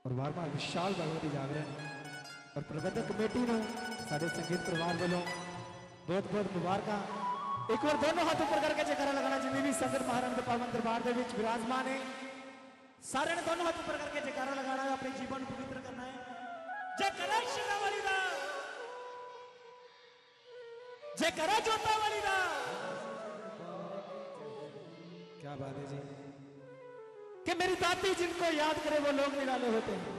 और बार-बार विशाल भगवती जागरण और प्रबंधक कमेटी नो साडे संगीत परिवार वालों बहुत बहुत मुबारक। एक बार दोनों हाथ ऊपर करके जयकारा लगाना जिन्हें भी संगत महाराज के पावन दरबार के विच विराजमान है सारे ने दोनों हाथ ऊपर करके जयकारा लगाना है, अपने जीवन को पवित्र करना है। जयकारा शिवावाली दा, जयकारा जोतावाली दा। क्या बात है जी कि मेरी दाती जिनको याद करे वो लोग निराले होते हैं,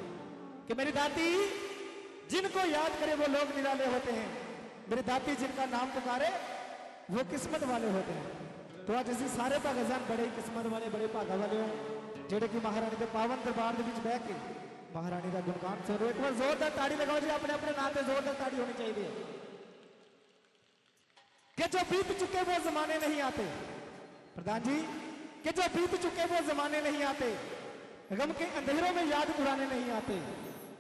कि मेरी दाती जिनको याद करे वो लोग निराले होते हैं, मेरी दाती जिनका नाम पुकारे वो किस्मत वाले होते हैं। तो आज असं सारे भगत बड़े किस्मत वाले बड़े भागा वाले हो जेडे कि महारानी के पावन दरबार के बह के महारानी का गुणगान सुन रहे। एक बार जोरदार ताड़ी लगाओ जी, अपने अपने नाम पे जोरदार ताड़ी होनी चाहिए कि जो बीत चुके वो जमाने नहीं आते। प्रधान जी कि जो बीत चुके वो जमाने नहीं आते, गम के अंधेरों में याद पुराने नहीं आते।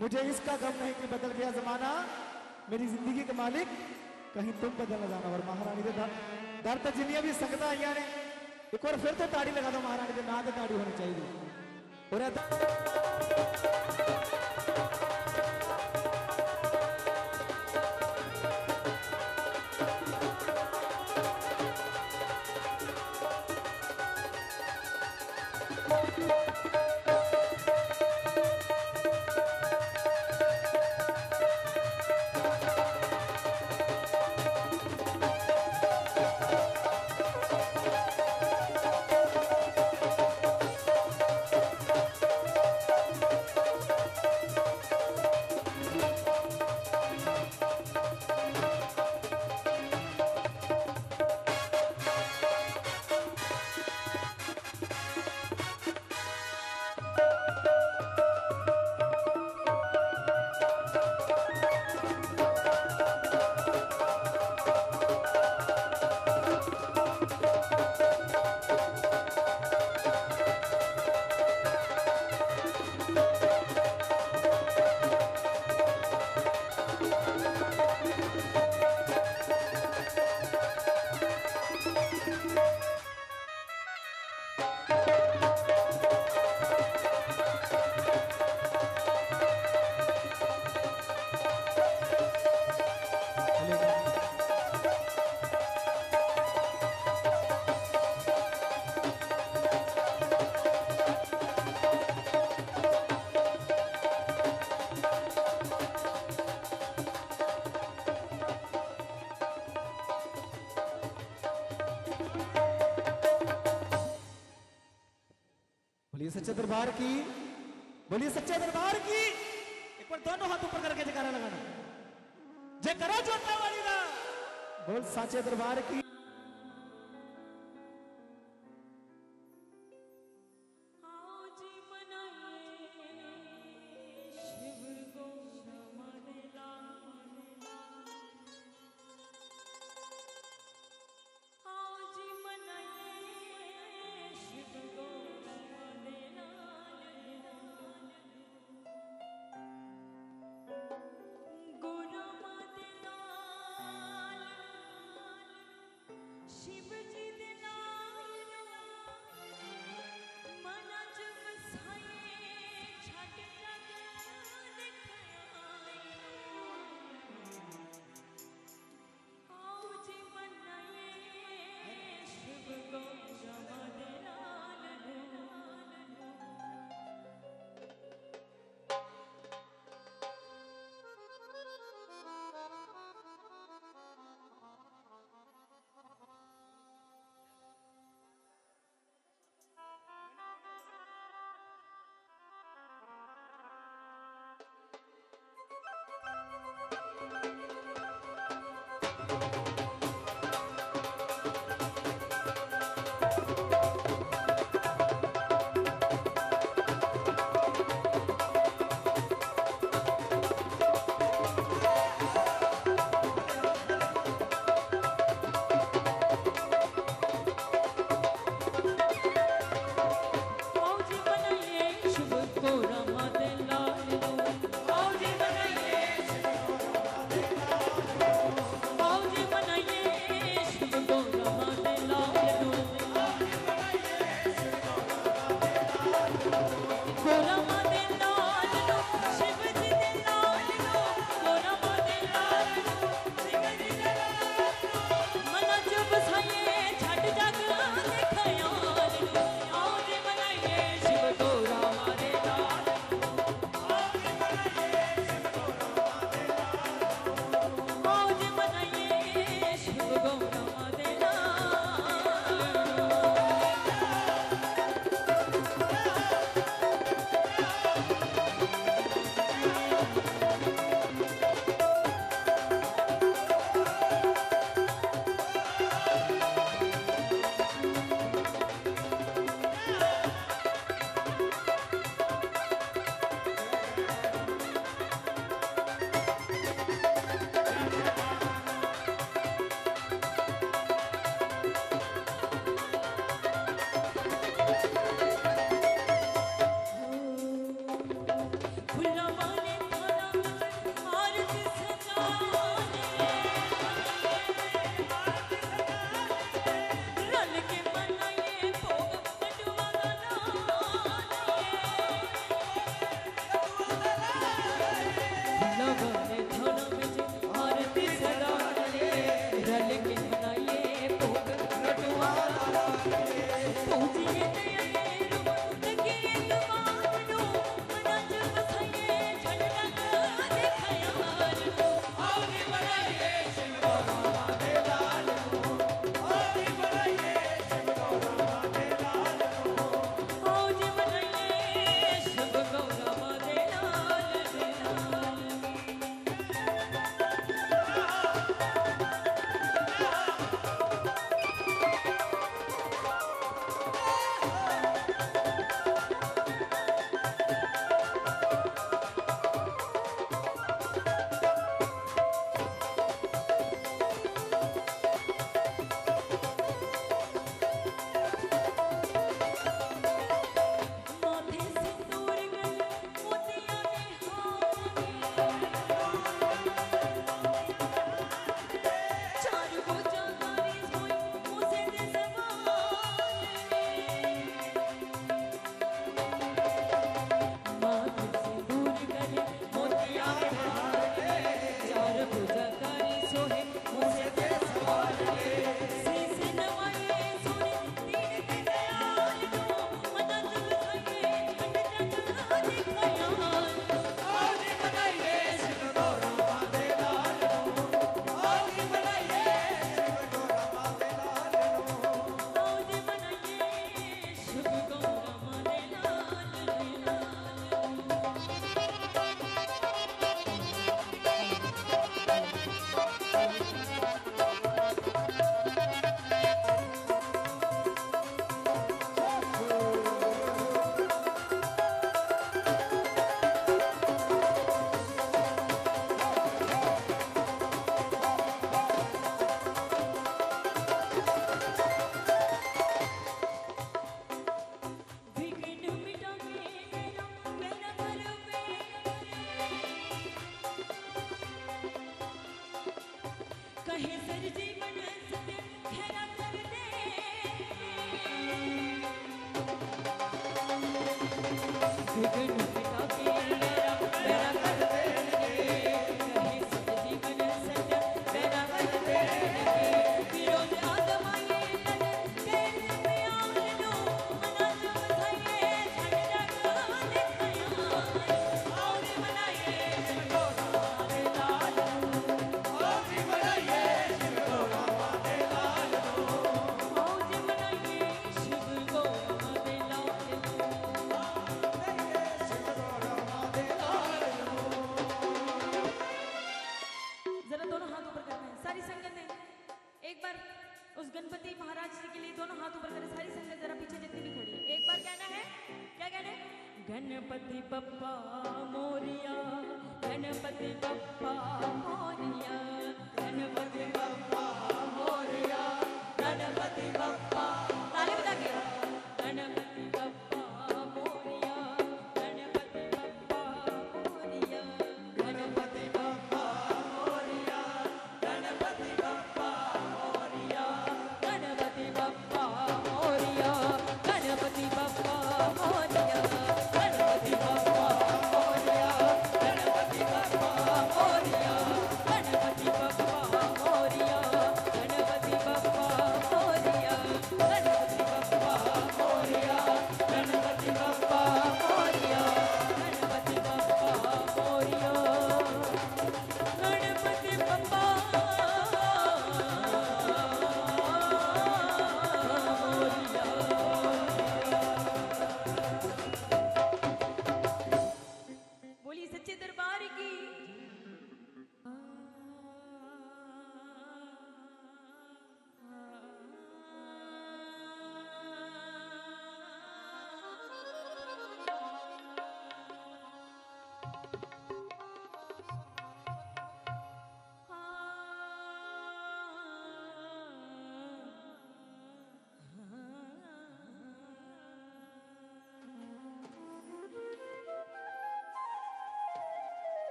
मुझे इसका गम नहीं कि बदल गया जमाना, मेरी जिंदगी के मालिक कहीं तुम बदल न जाना। और महारानी के दर तक जिन्नियां भी संगत आई ने एक बार फिर तो ताड़ी लगा दो, महारानी के नाम से ताड़ी होनी चाहिए। बोलिए सच्चे दरबार की, बोलिए सच्चे दरबार की। एक बार दोनों हाथ ऊपर करके जयकारा लगाना, जयकारा जोता वाली दा। बोल सच्चे दरबार की। Kula madinal Ganpati Bappa Moriya, Ganpati Bappa Moriya, Ganpati Bappa Moriya, Ganpati Bappa. ताली बजा के गणपति बप्पा मोरिया, गणपति बप्पा मोरिया, गणपति बप्पा मोरिया, गणपति बप्पा मोरिया, गणपति बप्पा मोरिया, गणपति बप्पा मोरिया।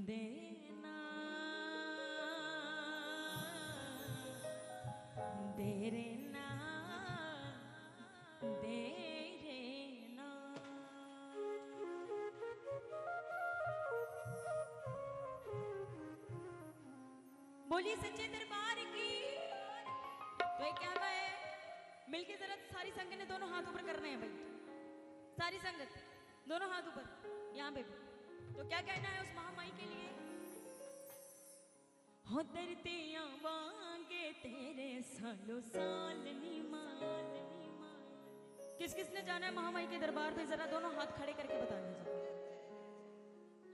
देना दे रेना दे रेना। बोलिए सच्चे दरबार की। तो ये क्या है, मिलके जरा सारी संगत ने दोनों हाथ ऊपर करने हैं भाई, सारी संगत दोनों हाथ ऊपर यहाँ पे भी। तो क्या कहना है उस महामाई के लिए? हो दरते आवांगे तेरे सालों साल निमाल। किस किस ने जाना है महामाई के दरबार पे? जरा दोनों हाथ खड़े करके बताना जी।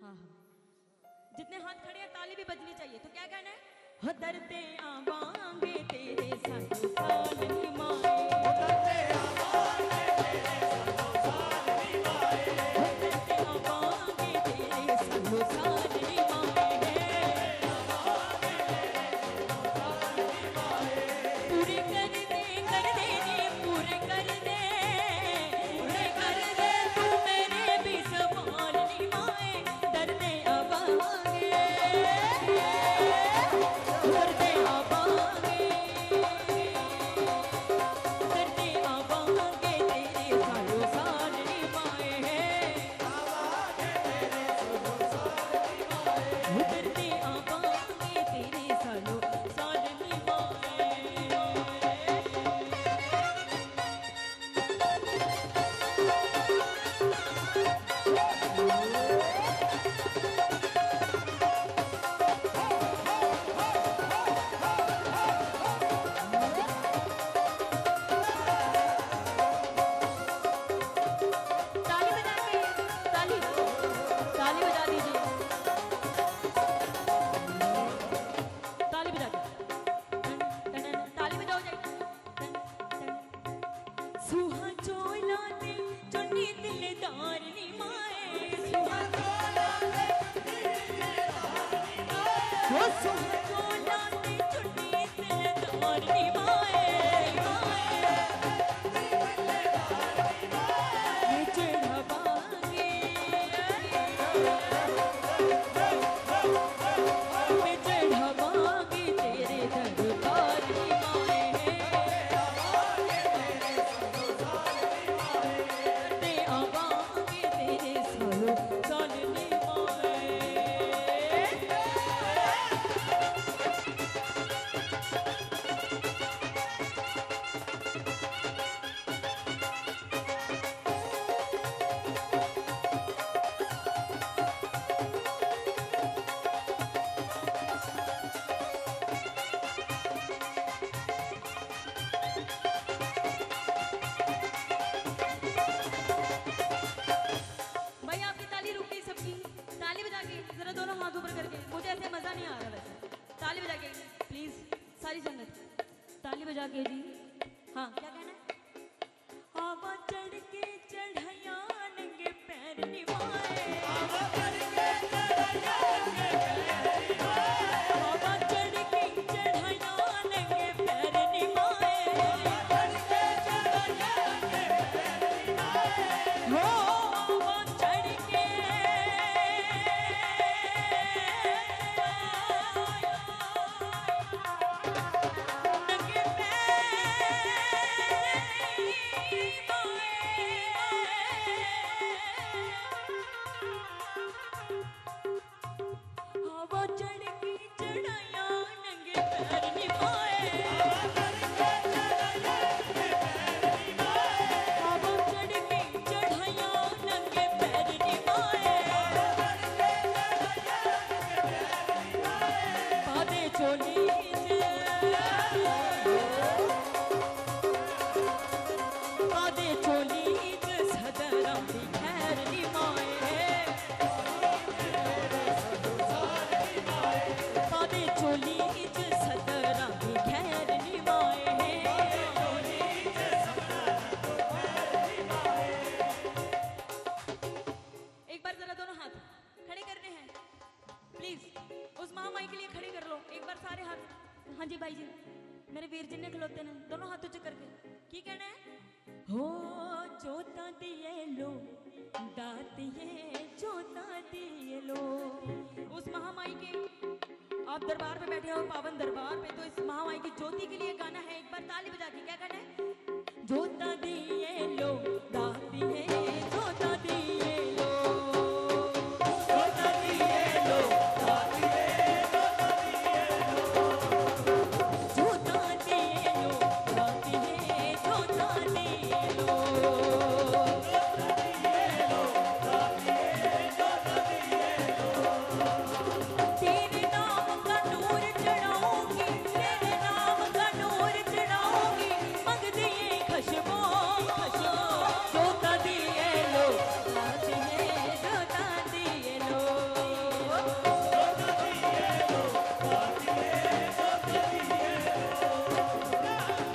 हाँ हाँ, जितने हाथ खड़े हैं ताली भी बजनी चाहिए। तो क्या कहना है? हो दरते आवांगे तेरे सालों साल निमाल। तेरे दरबार में बजा के जी। हाँ क्या कहना है? आवा चढ़ के चढ़ैया नंगे पैर निभाए, आवा चढ़ के चढ़ैया नंगे पैर निभाए, हो आवा चढ़ के नंगे हवा चढ़ की चढ़ाया नंगे पैर निभाए, हवा चढ़ की चढ़ाया नंगे पैर निभाए, बादे चोली बादे चोली सदरा दी खैर निभाए, बादे चोली सदरा दी खैर निभाए। एक बार जरा दोनों हाथ खड़े करने हैं प्लीज, उस महामाई के लिए खड़े कर लो एक बार सारे हाथ। हाँ जी भाई जी, मेरे वीर जी ने खिलौते ने, दोनों हाथ ऊंचे करके की कहना है? हो जोता दिए लो दातिए जोता दिए लो। उस महामाई के आप दरबार पे बैठे हो, पावन दरबार पे, तो इस महामाई की ज्योति के लिए गाना है, एक बार ताली बजा के क्या कहना है? जोता दिए लो दातिए जोता दिए लो, जोता दिए लो दातिए जोता दिए लो दातिए जोता दिए लो। तेरे नाम का नूर चढ़ाऊंगी, तेरे नाम का नूर चढ़ाऊंगी, मंग दिए खुशबू जोता दिए लो दातिए जोता दिए लो,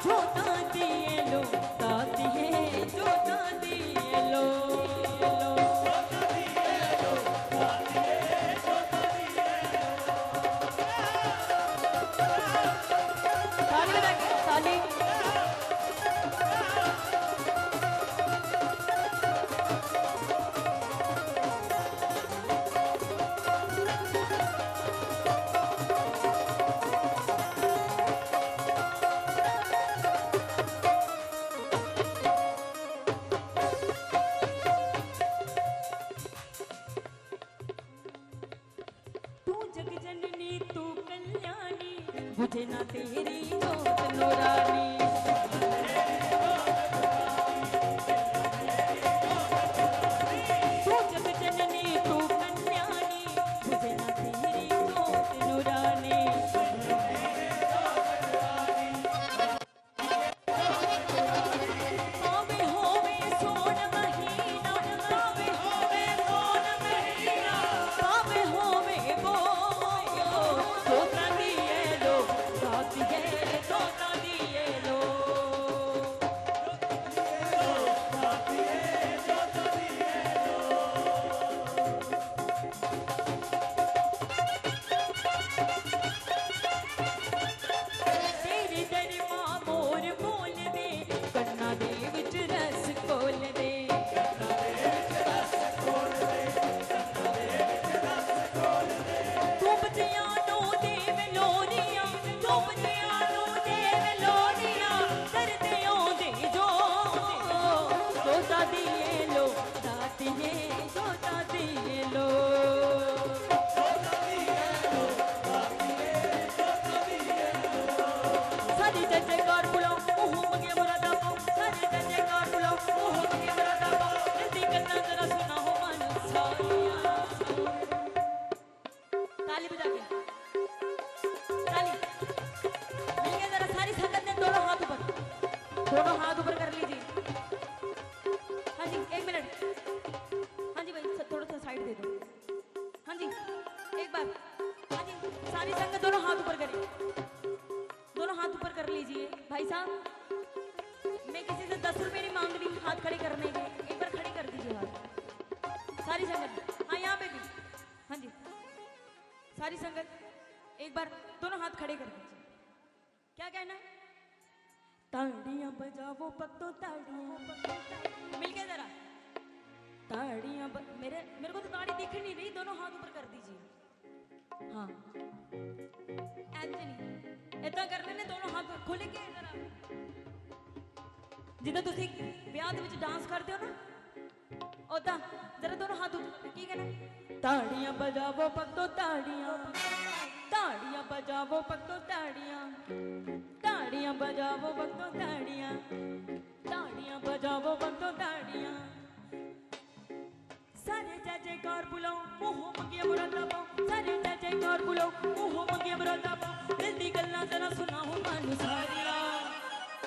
जोता दिए लो दातिए जोता दिए लो। ताली बजा के ताली। तू जग जननी तू कल्याणी, बुझे ना तेरी जोत नूरानी, तू जग जननी तू कल्याणी, बुझे ना तेरी जोत नूरानी। आवे होवे सोन महीना, आवे होवे सोन महीना, आवे होवे वो जोता दिए लो दातिए जोता दिए लो। तेरी दरमा मोर बोल दे, कन्ना दे विच रस कोल दे, तू बच्चियां नू देव लोरियां, तू बच्चियां नू देव लोरियां, करदे औंदे जो जोता दिए लो दातिए जोता दिए लो। सारी जय जयकार बुलाओ ओह मंगे मुरादा पाओ, सारी जय जयकार बुलाओ ओह मंगे मुरादा पाओ, जल्दी करना जरा सुना हो मन सारिया। ताली बजा के ताली मिलिए जरा सारी संगत ने, दोनों हाथ ऊपर कर लीजिए। हाँ जी एक मिनट, हाँ जी भाई थोड़ा सा साइड दे दो। हाँ जी एक बार, हाँ जी सारी संगत दोनों हाथ ऊपर करें, दोनों हाथ ऊपर कर लीजिए। भाई साहब, मैं किसी से 10 रुपए नहीं मांग रही हाथ खड़े करने के। एक बार खड़े कर दीजिए हाथ, सारी संगत। हाँ यहाँ पे भी, हाँ जी सारी संगत, एक बार दोनों हाथ खड़े कर दीजिए। क्या कहना है? ताड़ियां बजाओ पत्तो ताड़ियां, मिलके जरा ताड़ियां मेरे को तो ताड़ी दिख नहीं रही, दोनों हाथ ऊपर कर दीजिए। हाँ ऐसे नहीं, इतना करने ने दोनों हाथ खोल के जरा, जिदा तुसी ब्याह दे विच डांस करते हो ना ओदा, जरा दोनों हाथ ऊपर। की कहना? ताड़ियां बजाओ पत्तो ताड़ियां, ताड़ियां बजाओ पत्तो ताड़ियां, ताड़ियां बजाओ पत्तो ताड़ियां, ताड़ियां बजाओ पत्तो ताड़ियां। सारे जयकार बुलाओ मुंहों मंगिया मुरादा पाओ, सारे जयकार बुलाओ मुंहों मंगिया मुरादा पाओ, दिल दी गल्लां जरा सुनाओ मानू सारियां।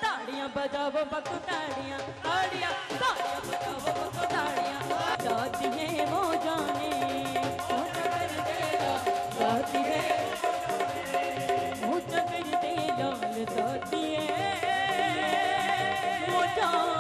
ताड़ियां बजाओ पत्तो ताड़ियां, ताड़ियां ताड़ियां बजाओ पत्तो ताड़ियां। जाती है वो जाने वो चक्कर तेरा, जाती है वो चक्कर तेरा, जाती है वो जाने।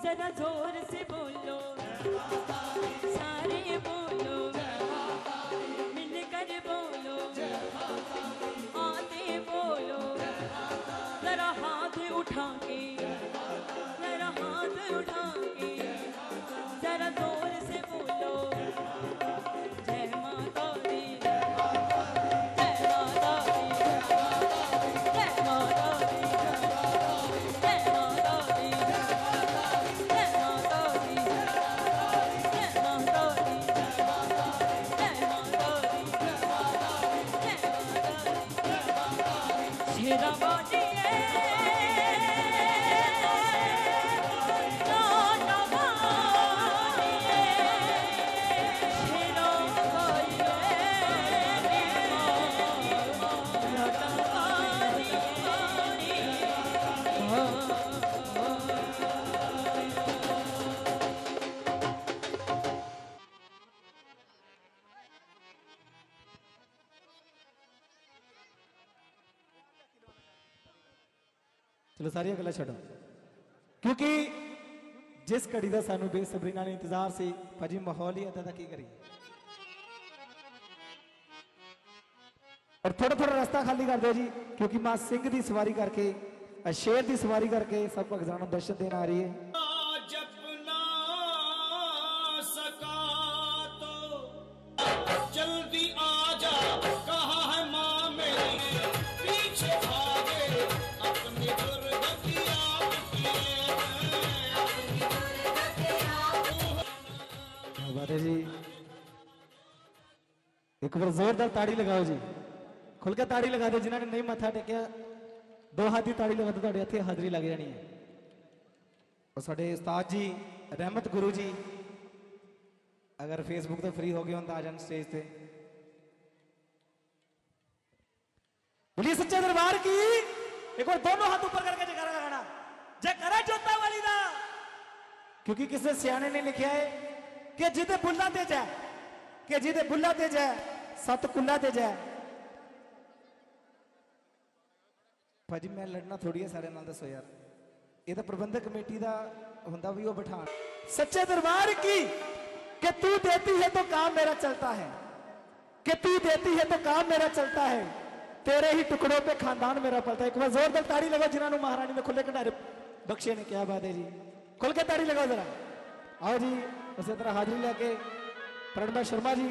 जरा जोर से बोलो सारे बोलो, मिलकर बोलो आते बोलो, जरा हाथ उठा के, जरा हाथ उठा के, जरा जोर से बोलो जय माता दी, जय माता दी, जय माता दी, जय माता दी, चलो सारिया गल्लां छड्डो, क्योंकि जिस घड़ी का सानू बेसब्री नाल इंतजार से भाजी माहौल ही इदा दा की करिए। और थोड़ा थोड़ा रास्ता खाली कर दो जी, क्योंकि मां सिंह की सवारी करके, शेर की सवारी करके सब भगतान दर्शन देने आ रही है। जल्दी आ जा कहा है माँ मेरी, पीछे भागे अपनी दुर्गति आप किए। क्या बात है जी, एक बार जोरदार ताड़ी लगाओ जी, खुल के ताड़ी लगा दो। जिन्होंने नहीं मत्था टेकिया दो हाथ की ताड़ी लगा दो, इत्थे हाजरी लग जानी है। और साडे उस्ताद जी रहमत गुरु जी अगर फेसबुक तो फ्री हो गए हो तो आ जान स्टेज पे। बोलिए सच्चे दरबार की, एक बार दोनों हाथ ऊपर करके जयकारा लगाना, जयकारा जोता वाली दा। क्योंकि किसी सियाने ने लिखा है कि जिदे बुल्ला ते जै, कि जिदे बुल्ला ते जै सत कुल्ला ते जै। भाजी मैं लड़ना थोड़ी है सारे नाल, दसो यार, ये तो प्रबंधक कमेटी का हुंदा भी वो बिठा। सच्चे दरबार की कि तू देती है तो काम मेरा चलता है, कि तू देती है तो काम मेरा चलता है, तेरे ही टुकड़ों पे खानदान मेरा पलता है। एक बार जोरदार ताड़ी लगाओ जिन्होंने महारानी ने खुले कंडारे बख्शे ने। क्या बात है जी, खुल के ताड़ी लगाओ जरा। आओ जी उसी तरह हाजिरी लेके प्रणबा शर्मा जी।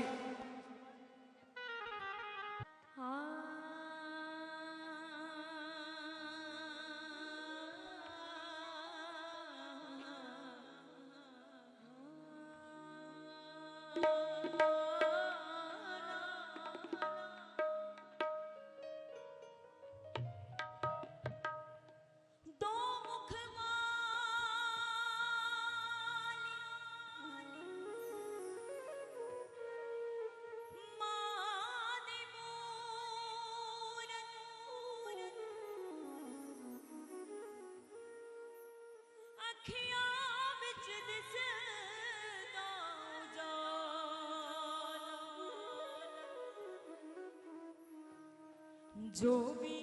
जो भी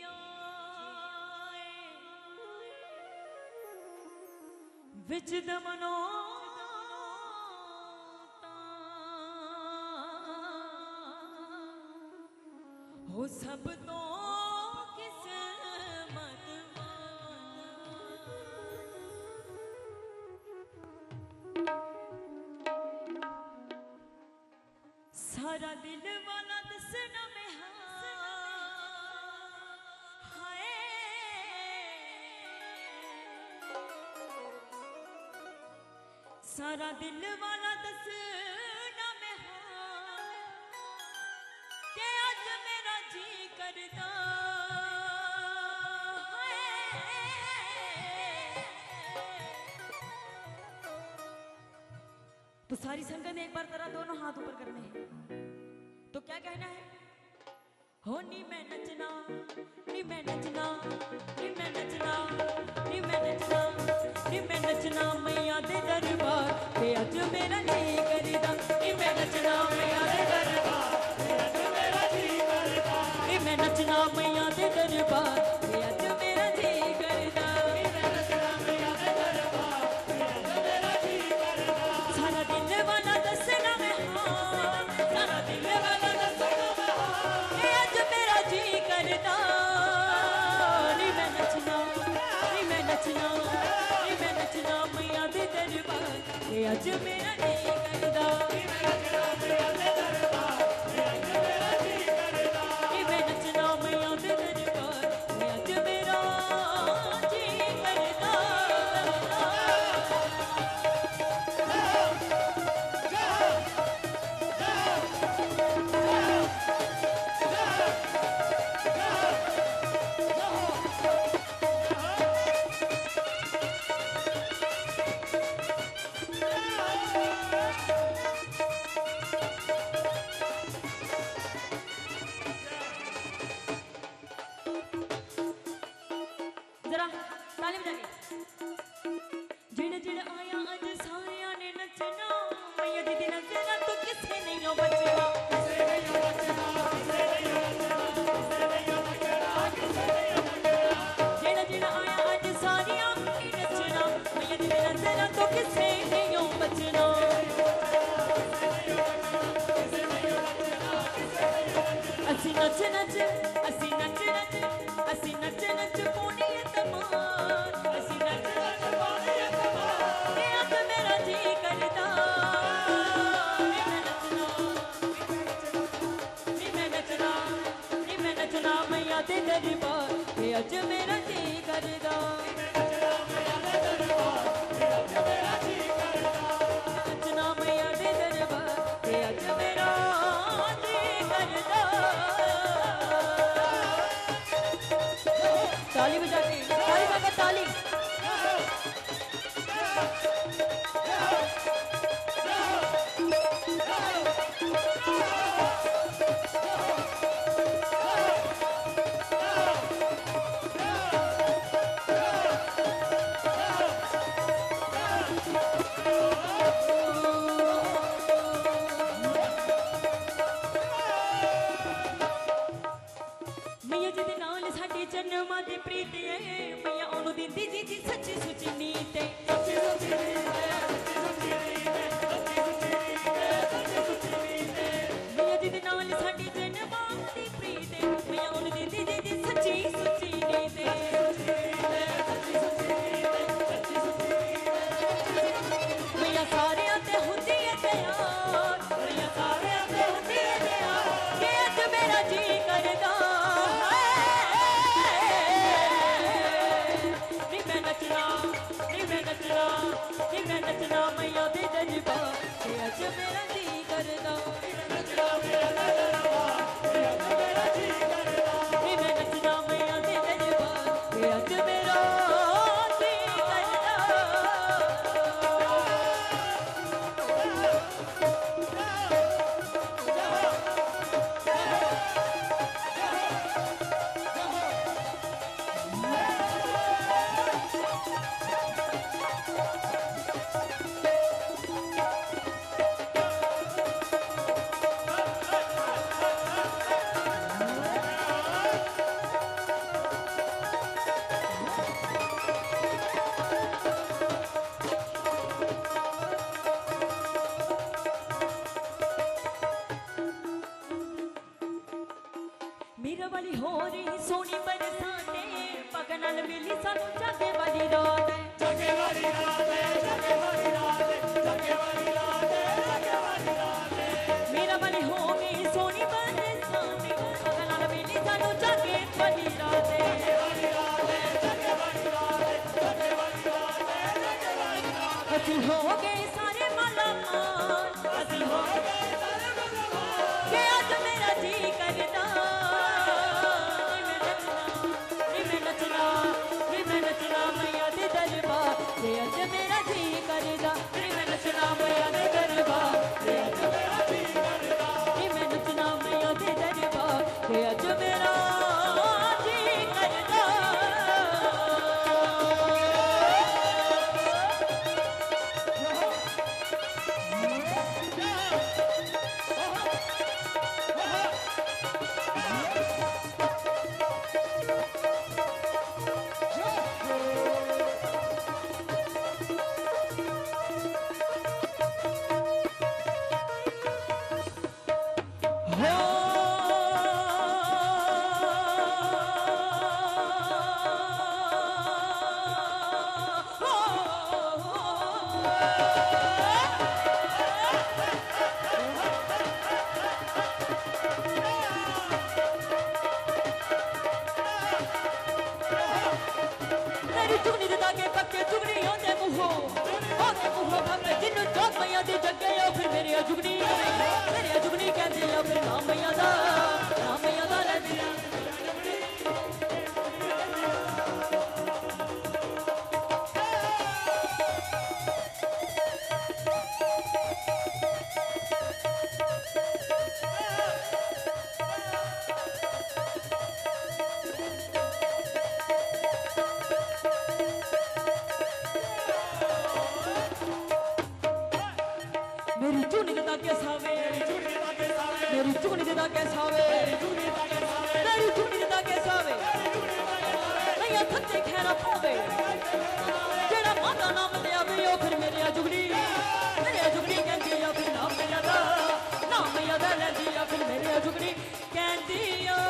आए विच दमनो हो सब तो किस्मत सारा दिल वाला दसना में हाय सारा दिल वाला दसना में के आज मेरा जी करता तो सारी संगत ने एक बार तरह दोनों हाथ ऊपर करने हैं तो क्या कहना है हो नी मैं नचना नी मैं नचना नी मैं नचना नी मैं नचना नी मैं नचना मैया दे दरबार ते अज मेरा नहीं करदा नी मैं नचना मैया दे दरबार ते अज मेरा जी करदा नी मैं नचना मैया दे दरबार ते अज मेरा जी करदा नी मैं नचना मैया दे दरबार ते अज मेरा जी करदा सारा दिल वाला दसना में हां सारा दिल वाला दसना में हां के अज मेरा जी करदा नी मैं नचना नी मैं नचना नी मैं नचना मैया दे दरबार ते अज मेरा नहीं करदा नी मैं नचना मैया दे दरबार ते अज मेरा जी करदा नी मैं नचना मैया दे दरबार ते अज मेरा जी करदा जरा ताली बजा के जिड़ जिड़ आया अज सारिया ने नचना मैया दीदी नचना तो किसे नहीं लो बचना किसे नहीं लो बचना किसे नहीं लो बचना किसे नहीं लो बचना जिड़ जिड़ आया अज सारिया ने नचना मैया दीदी नचना तो किसे नहीं लो बचना असी नच नच असी नच नच असी नच नच पोनी तमान असी नच नच पोनी तमान के अज मेरा जी करदा नी मैं नचना नी मैं नचना नी मैं नचना मैया दे दरबार के अज मेरा जी करदा नचना मैया दे दरबार के अज मेरा जी करदा नचना मैया दे दरबार के अज मेरा जी करदा ताली बजा के ताली बजा ताली मैया जी दे नाल साडी जन्मां दी प्रीत है मैया ओनू दिंदी जी दी सच्ची सुची नीत है सच्ची सुची नीत है सच्ची सुची नीत है सच्ची सुची नीत है मैया जी दे नाल साडी जन्मां दी प्रीत है मैया ओनू दिंदी जी दी सच्ची सुची नीत है सच्ची सुची नीत है सच्ची सुची नीत है मैया सारियां ते हुंदी है प्यार मैया सारियां ते हुंदी है प्यार के अज मेरा जी करदा नचना मैया दे दरबार ते अज मेरा जी करदा नचना मैया दे दरबार ते अज मेरा जी करदा नी मैं नचना मैया दे दरबार ते अज मेरा जी करदा सोनी बरसाते पग नाल मिली सानू जागे वाली रात है जागे वाली रात है जागे वाली रात है जागे वाली रात है जागे वाली रात है मेरा मन हो गई सोनी बरसाते पग नाल मिली सानू जागे वाली रात है जागे वाली रात है जागे वाली रात है जागे वाली रात है जागे वाली रात है ਅਸੀਂ ਹੋ ਗए सारे माला माल ਅਸੀਂ हो गए कि आज मेरा जी करदा मैं नचना मैया दे दरबार कि आज मेरा जी करदा मैं नचना मैया दे दरबार कि आज मेरा जी करदा मैं नचना मैया दे दरबार कि आज मेरा जी करदा मेरी चुगनी दे दागे पक्के चुगनी होंदे मुहो भावे जिन्नू चौक मैया दी जगे ओ फिर मेरी जुगनी कहंदी ओ फिर नाम मैया दा लैंदी मेरी चुगनी दे दागे सावे मेरी चुगनी दे दागे सावे मेरी चुगनी दे दागे सावे मैया थत्ते खैरा पावे जेड़ा माता नाम ले आवे ओ फिर मेरी जुगनी कहंदी ओ फिर नाम मैया दा लैंदी ओ फिर मेरी जुगनी कहंदी ओ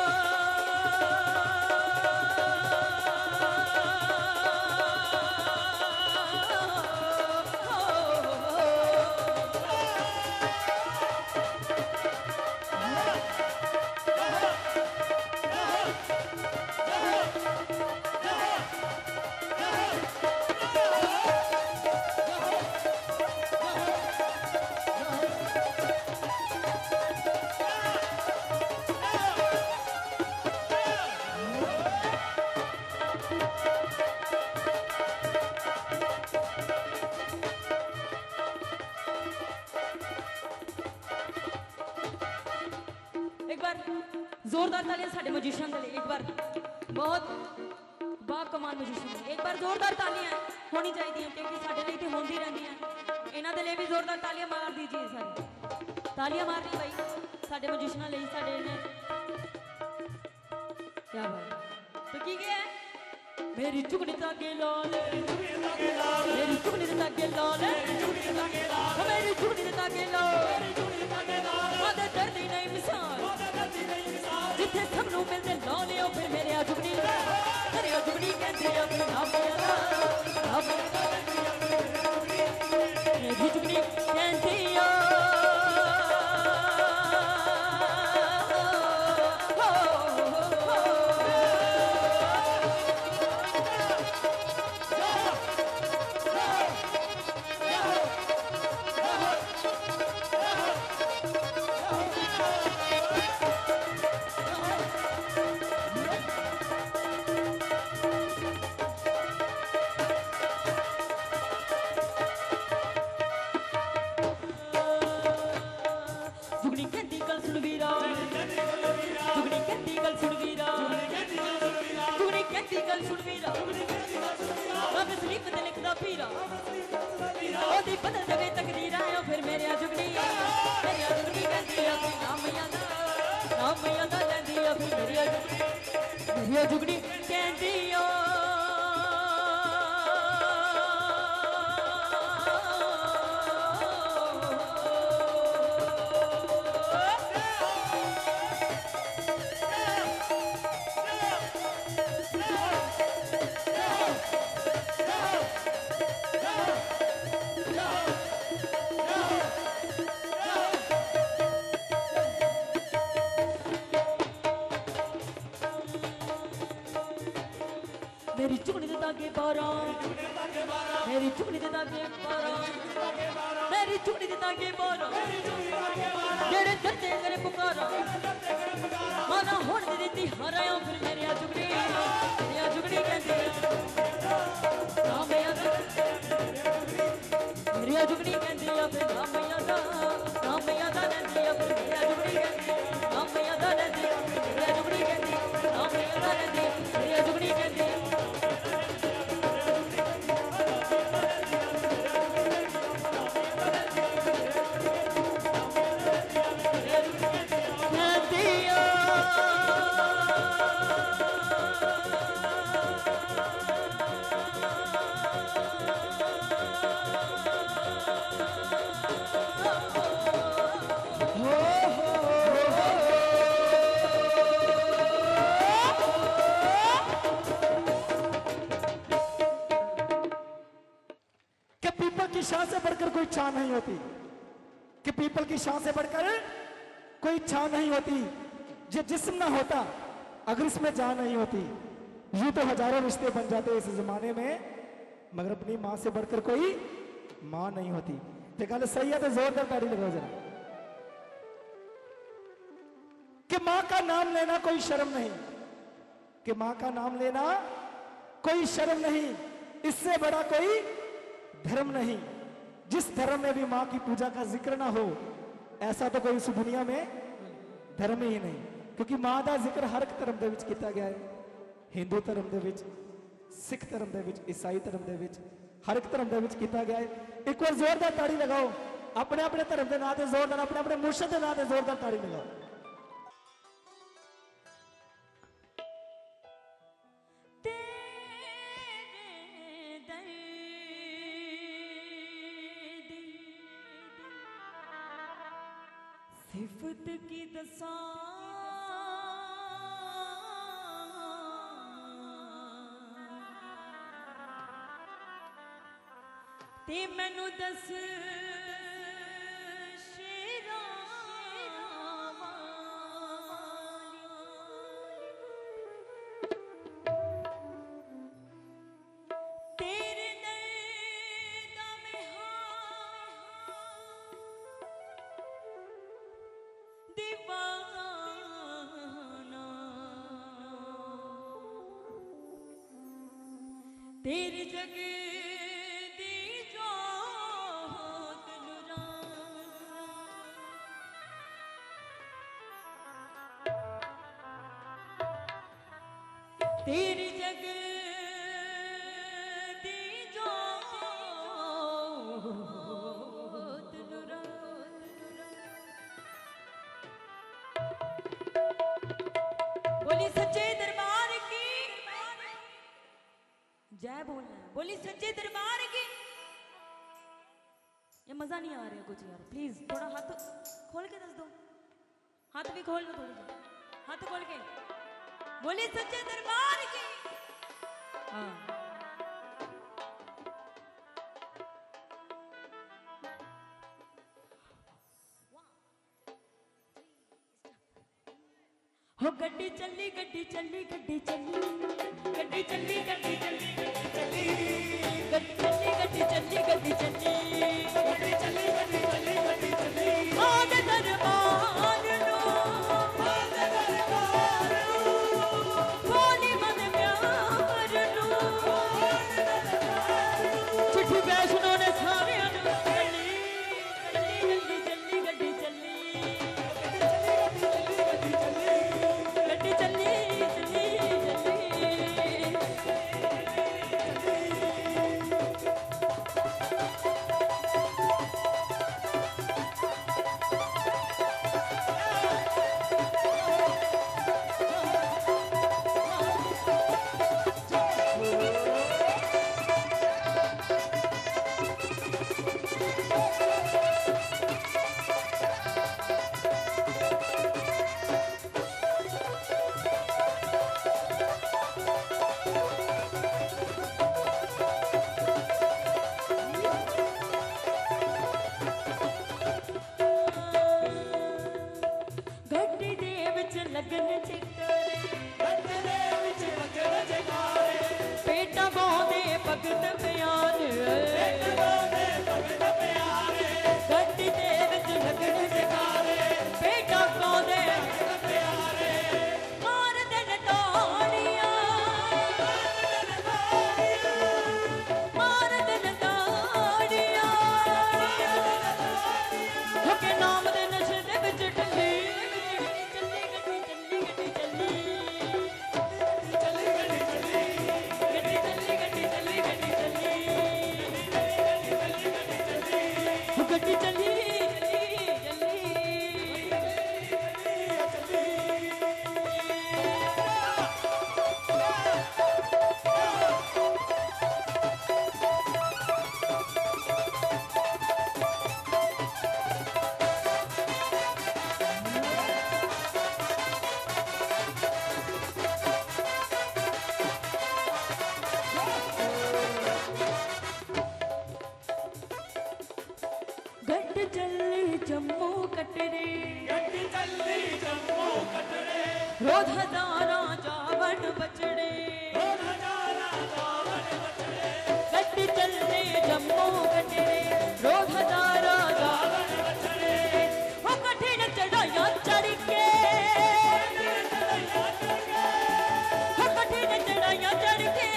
जोरदार तालियां साडे म्यूजिशियन दे लिए एक बार बहुत बाकमाल म्यूजिशियन एक बार जोरदार तालियां होनी चाहिए क्योंकि साडे लिए तो होंदी रहंदी हैं इन्हां दे लिए भी जोरदार तालियां मार दीजिए सारे तालियां मारनी भाई साडे म्यूजिशियन लिए साडे ने क्या बात तो की गया मेरी चुगनी तागे लाल मेरी चुगनी तागे लाल मेरी चुगनी तागे लाल आदे दर्द ही नहीं मिसाल जिथे सबनू मिलते ला लियो फिर मेरे जुगनी कहते हो फिर नाम मेरी जुगनी कहती हो बदल जगे तकदीर आयो फिर मेरे जुगनी कहती है नाम मैया दा लैंदी है फिर मेरी जुगनी कहती हो धागे 12 मेरी चुगली दे धागे 12 मेरी चुगली दे धागे 12 जेड़े दर्दे करे पुकारा माना होण दी दी हराया फिर मेरी चुगली कहंदी ना मैया दा मेरी चुगली कहंदी फिर ना मैया दा लैंदी फिर मेरी चुगली कहंदी ना मैया दा लैंदी मेरी चुगली कहंदी ना मैया दा लैंदी मेरी चुगली कहंदी की शान से बढ़कर कोई छान नहीं होती, कि पीपल की शान से बढ़कर कोई छान नहीं होती। ये जिस्म ना होता अगर इसमें जान नहीं होती। यूं तो हजारों रिश्ते बन जाते इस जमाने में, मगर अपनी मां से बढ़कर कोई मां नहीं होती। ये गल सही है तो जोरदार ताड़ी लगाओ जरा। कि मां का नाम लेना कोई शर्म नहीं, कि मां का नाम लेना कोई शर्म नहीं, इससे बड़ा कोई धर्म नहीं। जिस धर्म में भी मां की पूजा का जिक्र ना हो, ऐसा तो कोई इस दुनिया में धर्म ही नहीं। क्योंकि मां का जिक्र हर एक धर्म दे विच कीता गया है। हिंदू धर्म दे विच, सिख धर्म दे विच, ईसाई धर्म दे विच, हर एक धर्म दे विच कीता गया है। एक बार जोरदार ताड़ी लगाओ अपने अपने धर्म के नाम से, जोरदार अपने अपने मुर्शद के नाम से जोरदार ताड़ी लगाओ। सिफत की दसा ते मैनू दस शेरा तेरे दर्दा में दीवाना, तेरी जगह तेरी जगह दी जोत बोली सच्चे दरबार की जय बोलना है। बोली सच्चे दरबार की। ये मजा नहीं आ रहा कुछ यार, प्लीज थोड़ा हाथ खोल के दस दो, हाथ भी खोल लो थोड़ी सी, हाथ खोल के बोली सच्चे दरबार की। हाँ हो गड्डी चली गड्डी चली गड्डी चली गड्डी चली गड्डी चली गड्डी चली गड्डी चली गड्डी चली गड्डी चली गड्डी चली गड्डी चली गड्डी चली आद दरबार नो आद दरबार नो बोली मन प्यार नो आद दरबार नो चिट्ठी वैष्णो ने सारे चली गड्डी चली गड्डी चली गड्डी चली लगन चिकरे पेटा बहुत गड्डी चली चली गड्डी चली जम्मू कटरे गड्डी चली जम्मू कटरे रोज हजारा जावन बचड़े रोज हजारा जावन बचड़े गड्डी चली जम्मू कटरे रोज हजारा जावन बचड़े वो कठिन चढ़ाइयां चढ़ के वो कठिन चढ़ाइयां चढ़ के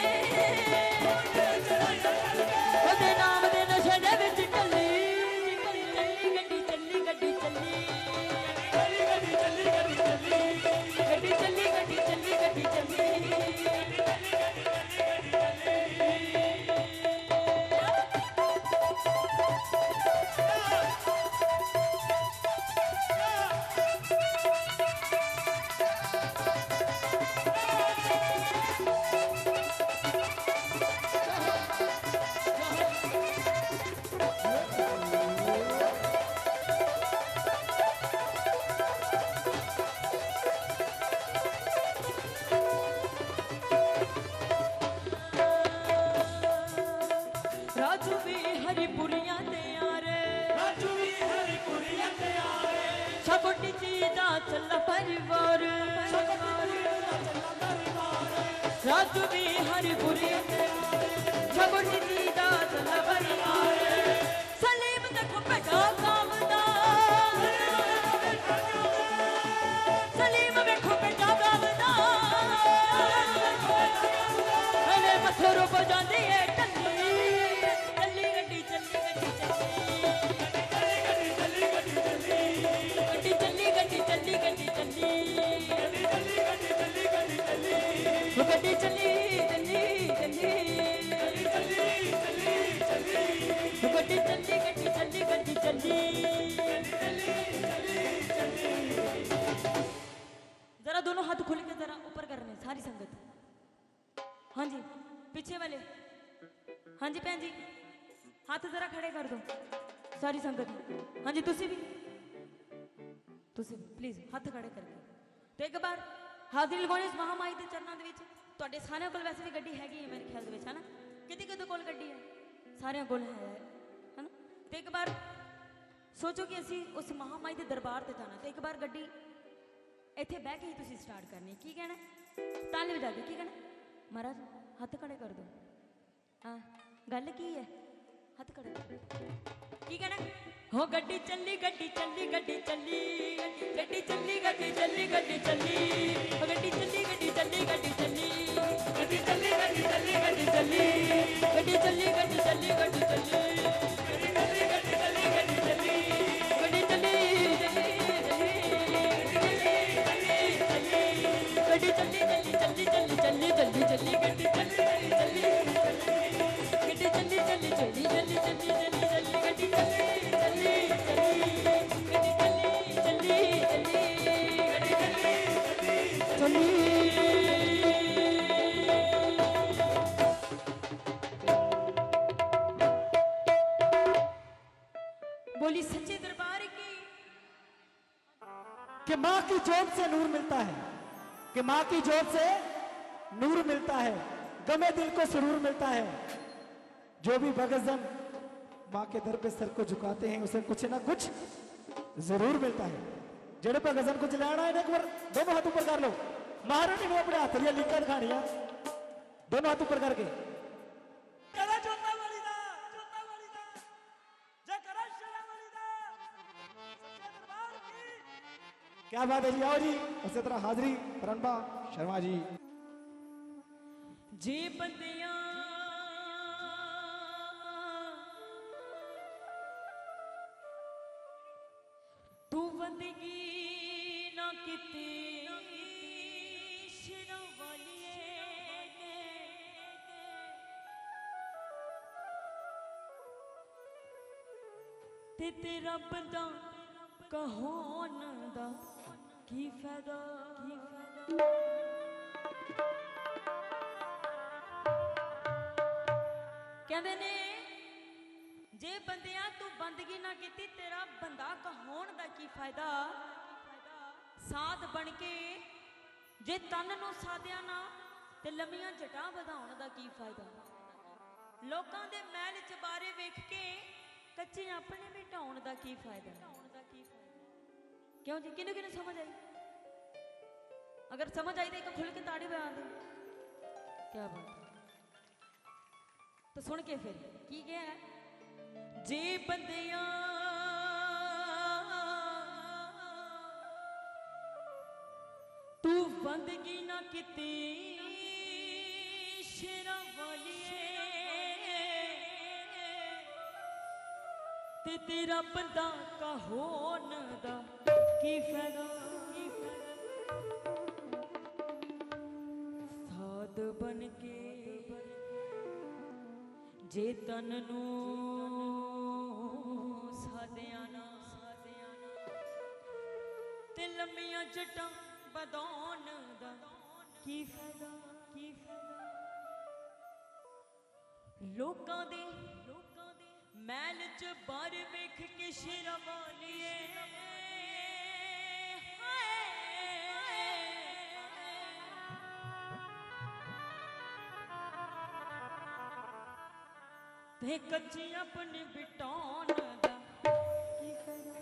ਉਹਦੇ ਨਾਮ ਦੇ ਨਸ਼ੇ ਦੇ ਵਿੱਚ ਢਲੀ ਗੱਡੀ ਚੱਲੀ ਗੱਡੀ ਚੱਲੀ गड्डी चली गड्डी चली ਗੱਡੀ ਚੱਲੀ ਗੱਡੀ ਚੱਲੀ ਗੱਡੀ ਚੱਲੀ राजू भी हरिपुरिया ते यारे राजू भी हरिपुरिया ते आवे छबटी चीदा चला परिवार राजू भी हरिपुरिया ते छबटी चीदा चला परिवार सलीम देखो बेटा कामदा सलीम देखो बेटा कामदा अरे पत्थरों पर जाती है टल्ली टल्ली गड्डी चली गड्डी चली गड्डी चली गड्डी चली गड्डी चली वो गड्डी चली चली चली वो गड्डी चली गड्डी चली गड्डी चली जरा दोनों हाथ खोल के जरा ऊपर करने सारी संगत हाँ जी पीछे वाले हाँ जी भैन जी हाथ जरा खड़े कर दो सारी संगत हाँ जी तुसी भी प्लीज हाथ खड़े करके तो एक बार हाजिर लगाने इस महामाई के चरणों के ਤੁਹਾਡੇ ਸਾਰਿਆਂ ਕੋਲ ਵੈਸੇ ਵੀ ਗੱਡੀ ਹੈਗੀ ਹੈ ਮੇਰੇ ਖਿਆਲ ਦੇ ਵਿੱਚ ਹੈ ਨਾ ਕਿਤੇ ਕਿਤੇ ਕੋਲ ਗੱਡੀ ਹੈ ਸਾਰਿਆਂ ਕੋਲ ਹੈ ਨਾ ਤੇ ਇੱਕ ਵਾਰ ਸੋਚੋ ਕਿ ਅਸੀਂ ਉਸ ਮਹਾਮਾਈ ਦੇ ਦਰਬਾਰ ਤੇ ਜਾਣਾ ਤੇ ਇੱਕ ਵਾਰ ਗੱਡੀ ਇੱਥੇ ਬਹਿ ਕੇ ਹੀ ਤੁਸੀਂ ਸਟਾਰਟ ਕਰਨੀ ਕੀ ਕਹਿਣਾ ਤਾਲੀ ਵਜਾ ਕੇ ਕੀ ਕਹਿਣਾ ਮਹਾਰਾਜ ਹੱਥ ਖੜੇ ਕਰ ਦਿਓ ਹਾਂ ਗੱਲ ਕੀ ਹੈ ਹੱਥ ਖੜੇ ਕੀ ਕਹਿਣਾ ਹੋ ਗੱਡੀ ਚੱਲੀ ਗੱਡੀ ਚੱਲੀ ਗੱਡੀ ਚੱਲੀ ਗੱਡੀ ਚੱਲੀ ਗੱਡੀ ਚੱਲੀ ਗੱਡੀ ਚੱਲੀ ਹੋ ਗੱਡੀ ਚੱਲੀ ਗੱਡੀ ਚੱਲੀ ਗੱਡੀ ਚੱਲੀ ਗੱਡੀ ਚੱਲੀ ਗੱਡੀ ਚੱਲੀ ਗੱਡੀ ਚੱਲੀ ਗੱਡੀ ਚੱਲੀ ਗੱਡੀ ਚੱਲੀ ਗੱਡੀ ਚੱਲੀ ਗੱਡੀ ਚੱਲੀ ਗੱਡੀ ਚੱਲੀ ਗੱਡੀ ਚੱਲੀ ਗੱਡੀ ਚੱਲੀ ਚੱਲੀ ਚੱਲੀ ਚੱਲੀ ਚੱਲੀ ਚੱਲੀ ਗੱਡੀ ਚੱਲੀ ਚੱਲੀ ਗੱਡੀ ਚੱਲੀ ਚੱਲੀ ਚੱਲੀ ਚੱਲੀ ਚੱਲੀ ਚੱਲੀ ਗੱਡੀ ਚੱਲੀ ਚੱਲੀ बोली सच्चे दरबार की कि माँ की जोत से नूर मिलता है कि माँ की जोत से नूर मिलता है गमे दिल को सुरूर मिलता है जो भी भगतजन माँ के दर पे सर को झुकाते हैं उसे कुछ ना कुछ जरूर मिलता है जेड़े भगतजन को चलाना है एक बार दोनों हाथ ऊपर कर लो महारानी ने अपने हाथ लिया लिखा दिखानिया दोनों हाथ ऊपर करके करा जोता वाली दा जय करा शेरा वाली दा सच्चे दरबार की क्या बात है जी आओ जी उसी तरह हाजिरी रणबा शर्मा जी जी बंदियां तू बंदगी ना किती शेरा वालिए ते तेरा बंदा कहोन दा की फायदा कहते ने जे बंदिया तू बंदगी ना की तेरा बंदा कहोन दा की फायदा साध बन के जे तन नू साधिया ना ते लम्मियां जटा वधाउण दा की फायदा लोकां दे महल चबारे वेख के कच्चे अपने भी ढाउण दा की फायदा क्यों जी किन्नू किन्नू समझ आई अगर समझ आई तो एक खुल के ताड़ी बजा दे क्या बात है तो सुन के फिर की क्या है जे बंदिया तू बंदगी ना किती शेरा वालिए ते तेरा बंदा कहोन दा की फायदा साध बन के जे तन नू साधिया ना ते लम्मियां जटां बधाउण दा की फायदा लोकां दे महल च बार वेख के शेरा वालिए ते कच्ची अपने बिटाउण दा की फायदा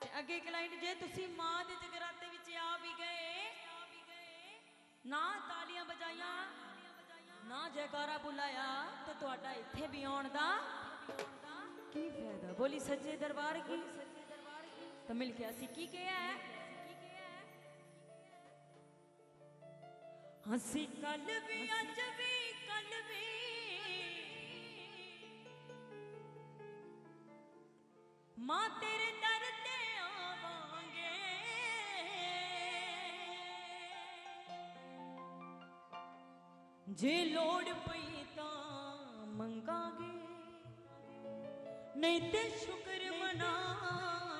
ते अगे एक लाइन जे तुसी मां दे जगराते विच आ भी गए ना तालियां बजाइयां ना जयकारा बुलाया तो तुहाडा इत्थे भी आउण दा की फायदा बोली सच्चे दरबार की तो मिल के असी की कहा है हंसी कल भी अज भी कल भी मां तेरे दर ते आवांगे जे लोड़ पई तां मंगांगे नहीं ते शुक्र मनावांगे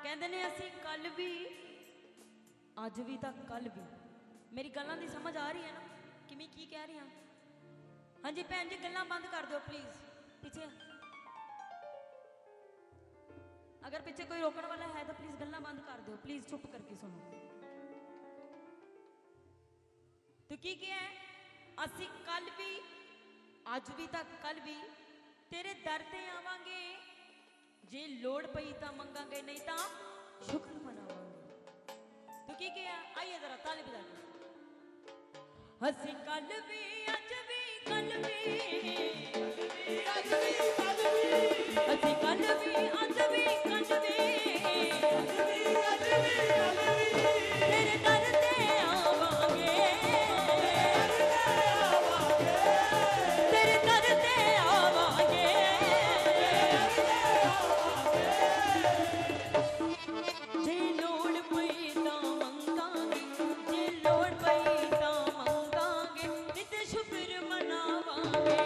कहते ने असी कल भी अज भी तो कल भी मेरी गल्लां दी समझ आ रही है ना कि मैं की कह रही हाँ हाँ जी भैन जी गल्लां बंद कर दो प्लीज पीछे अगर पीछे कोई रोकने वाला है तो प्लीज गल्लां बंद कर दो प्लीज चुप करके सुनो तो की है असी कल भी अज भी तो कल भी तेरे दर ते आवांगे जे लोड़ पई ता मंगांगे नहीं ता शुक्र मनावांगे तो की किया आइए जरा ताली बजा के हंसी कल भी अज भी कल भी हंसी कल भी अज भी कल भी तेरे दर ते आवांगे तेरे दर ते आवांगे जे लोड़ पई तां मंगांगे जे लोड़ पई तां मंगांगे नित शुक्र मनावांगे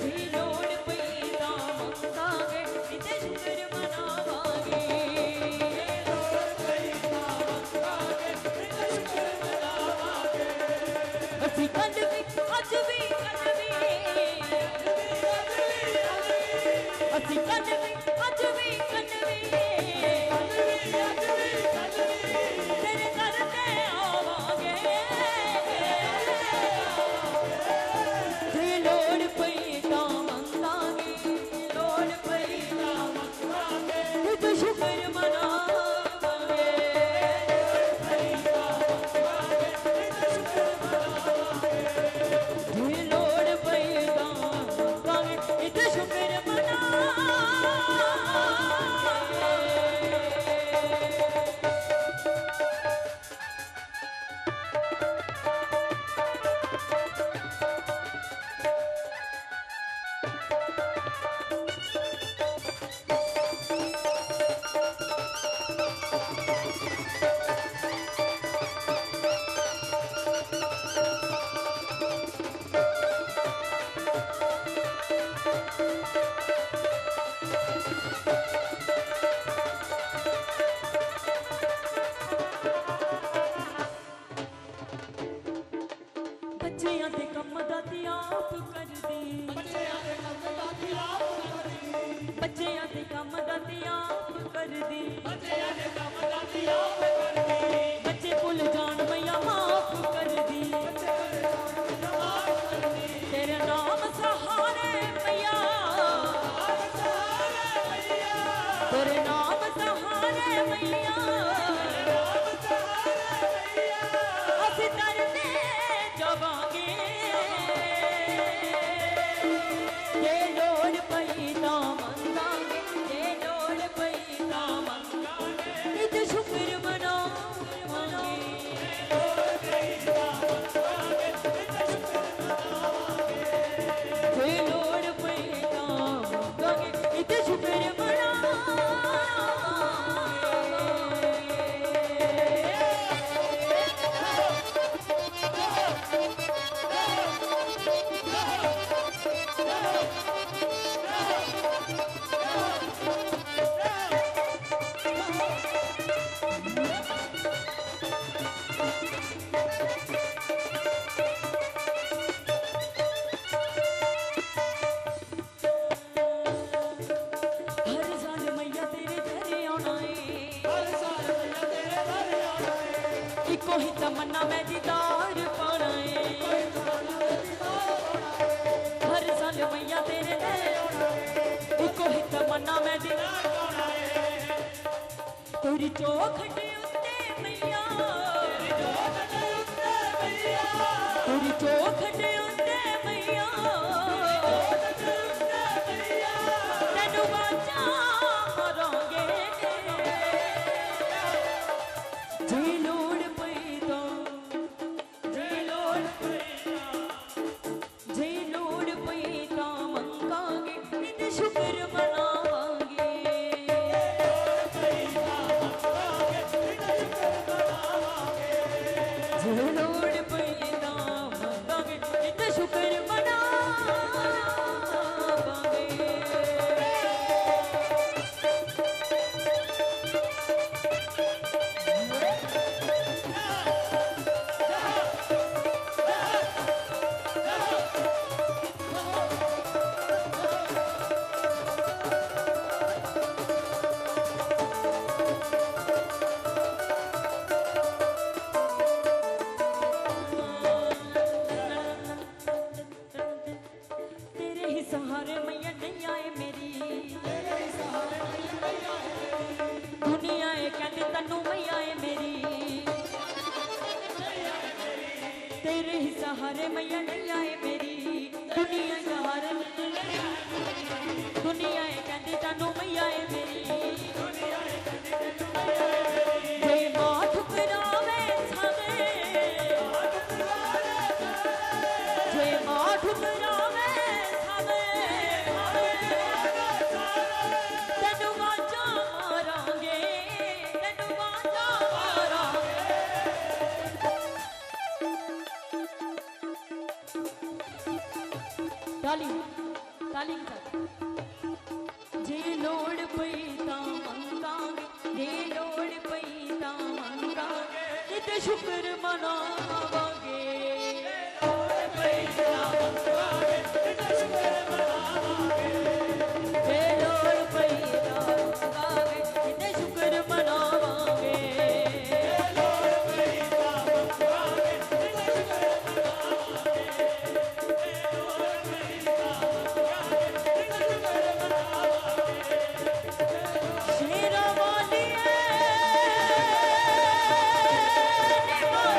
जे लोड़ पई तां मंगांगे नित शुक्र मनावांगे असी कल भी अज भी कल भी असी कल भी अज भी कल भी तेरे दर ते आवांगे जे लोड़ पई तां मंगांगे लोड़ पई तां मंगांगे नित शुक्र मनावांगे जे लोड़ पई तां मंगांगे नित शुक्र कर दी, बच्चियां ने कम दादी आप कर दी, बच्चे भुल जान मैया माफ कर दी, तेरे नाम सहारे मैया, तेरे नाम सहारे मैया, ਅਸੀਂ ਤਰਨੇ ਜਾਵਾਂਗੇ, ਜੇ ਲੋੜ ਪਈ ਤਾਂ ਮੰਗਾਂਗੇ, ਜੇ ਲੋੜ ਪਈ ਤਾਂ ਮੰਗਾਂਗੇ, ਨਿਤ ਸ਼ੁਕਰ ਮਨਾਵਾਂਗੇ, ਜੇ ਲੋੜ ਪਈ ਤਾਂ ਮੰਗਾਂਗੇ, ਨਿਤ ਸ਼ੁਕਰ ਮਨਾਵਾਂਗੇ। हर साल मैया तेरे घर आना है, इको ही तमन्ना मैं दीदार पाना है, हर साल मैया तेरे घर इको ही तमन्ना मैं दीदार पाना है, तेरी चौखट उत्ते मैया, तेरी चौखट उत्ते मैया, तेनू बाजा मारांगे, जे लोड़ पई तां, जे लोड़ पई तां, जे लोड़ पई तां मंगांगे, नित शुक्र मनावांगे, जे लोड़ पई तां मंगांगे, नित शुक्र मनावांगे। तेरे ही सहारे मैया नहीं आए मेरी, दुनिया ए कहती तन्नू मैया है मेरी, तेरे ही सहारे मैया नहीं आए मेरी, दुनिया सहारे दुनिया ए कहती तन्नू मैया है मेरी, जे मां ठुकरावे सावे, जे मां ठुकरावे सावे, तेनू बाजा मारांगे, तेनू बाजा मारांगे। ताली ताली के साथ। जे लोड़ पई तां मंगांगे, जे लोड़ पई तां मंगांगे, नित शुक्र मनावांगे, जे लोड़ पई तां मंगांगे, नित शुक्र मनावांगे, शेरा वाली है निवाले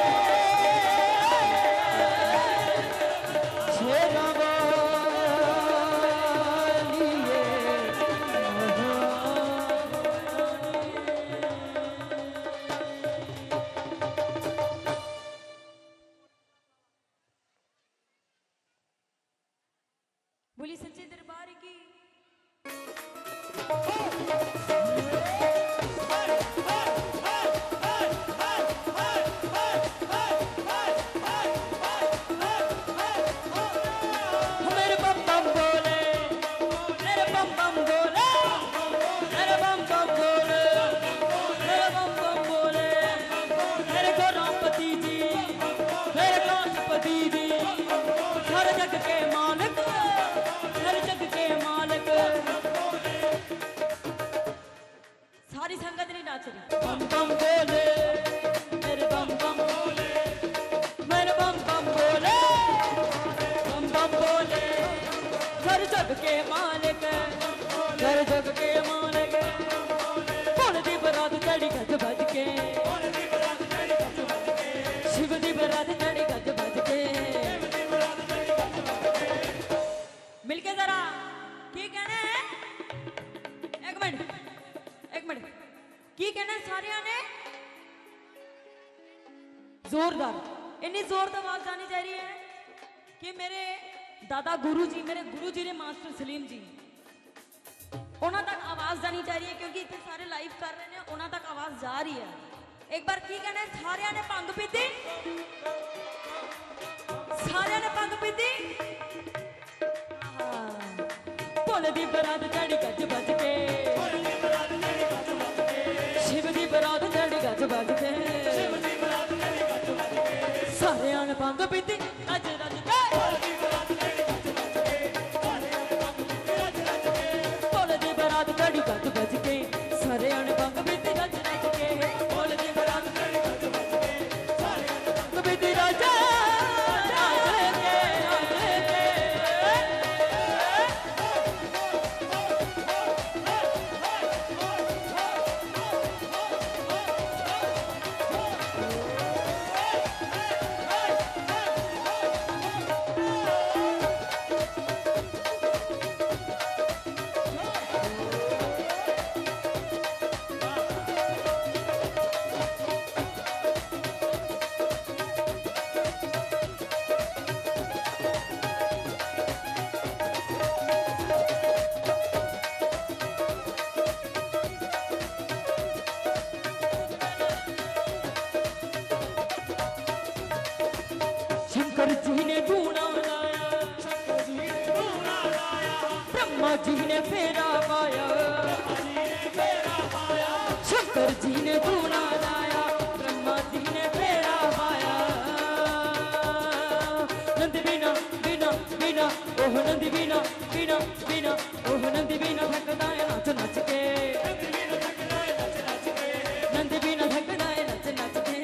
सारी संगत नहीं नाच रही। बम बम बोले मेरे बम बम बोले मेरे बम बम बोले बम बम बोले घर जग के मालिक घर जग के मालिक पुल दी बरात चढ़ी गज बज के शिव दी बरात चढ़ी गज बज के मिलके जरा की कहने एक मिनट की कहने सारिया ने जोरदार इन्नी जोरदार आवाज आनी चाहिए है कि मेरे दादा गुरु जी ने मास्टर सलीम जी उन्होंने तक आवाज जानी चाहिए क्योंकि इतने सारे लाइव कर रहे हैं उन्होंने तक आवाज जा रही है। एक बार की कहने सारिया ने भंग पीती सारिया ने भंग पीती भोले दी बरात चढ़ी गज बज के शिव दी बरात चढ़ी गज बज के सारिया ने भंग पीती रज रज के भोले दी बरात चढ़ी गज बज के सारिया ने भंग पीती रज रज के भोले दी बरात चढ़ी गज बज के सारिया ने भंग पीती रज शंकर जी ने धूना लाया ब्रह्मा जी ने फेरा पाया शंकर जी ने धूना लाया ब्रह्मा जी ने फेरा पाया नंद बिना बिना बिना ओह नंद बिना बिना बिना ओह नंद बिना थकदा है नाच नाच के नंद बिना थकदा है नाच नाच के